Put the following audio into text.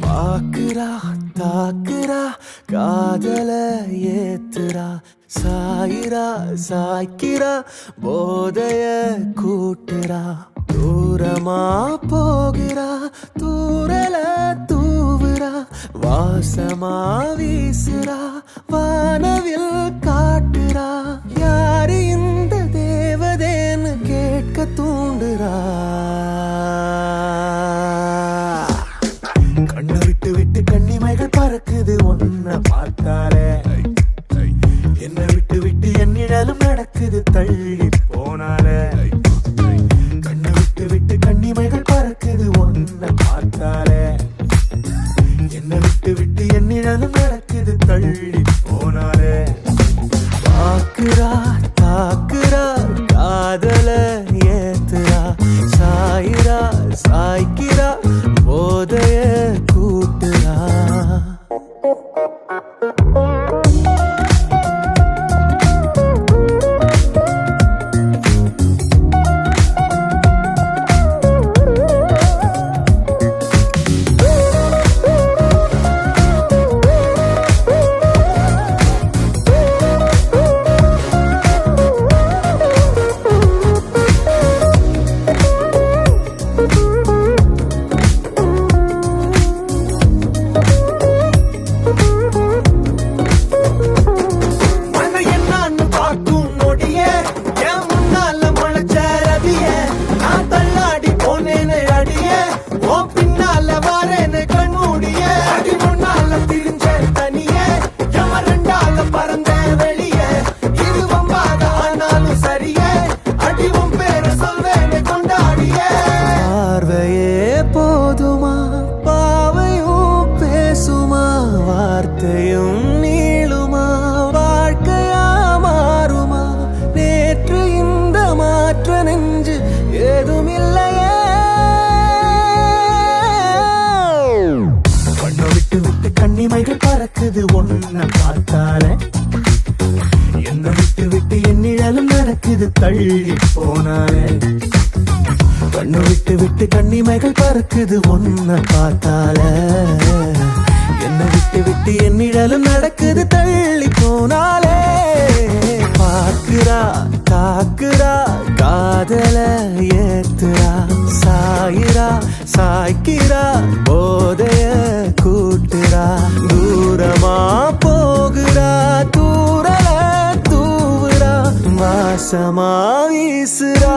பாக்குறா தாக்குறா காதல ஏத்துறா சாயிரா சாய்க்கிறா போதைய கூட்டுறா தூரமா போகிறா தூரல தூவுறா வாசமா வீசுறா வானவில் காட்டுறா யாரு இந்த தேவதேன்னு கேட்க தூண்டுறா கண்ணு விட்டு விட்டு கண்ணிமைகள் பறக்குது ஒன்ன பார்த்தாலே என்ன விட்டு விட்டு என் நிழலும் நடக்குது தள்ளி போனாலே கண்ணு விட்டு விட்டு கண்ணிமைகள் பறக்குது ஒன்ன பார்த்தாலே என்ன விட்டு விட்டு என் நிழலும் நடக்குது தள்ளி போனாலே பாக்குறா தாக்குறா காதல ஏத்துறா சாயிரா சாய்க்கிறா போதைய கூட்டுறா வார்த்தையும் நீளுமா வாழ்க்கையா மாறுமா நேற்று இந்த மாற்ற நெஞ்சு ஏதும் இல்லையே கண்ணை விட்டு விட்டு கண்ணிமைகள் பறக்குது ஒன்ன பார்த்தாலே என்ன விட்டு விட்டு என் நிழலும் நடக்குது தள்ளி போனாலே கண்ணு விட்டு விட்டு கண்ணிமைகள் பறக்குது ஒன்ன பார்த்தாலே என்ன விட்டு விட்டு என் நிழலும் நடக்குது தள்ளி போனாலே பார்க்கிறா தாக்குறா காதல ஏத்துறா சாயிரா சாய்க்கிறா போதைய கூட்டுறா தூரமா போகிறா தூரல தூவுறா வாசமா வீசுறா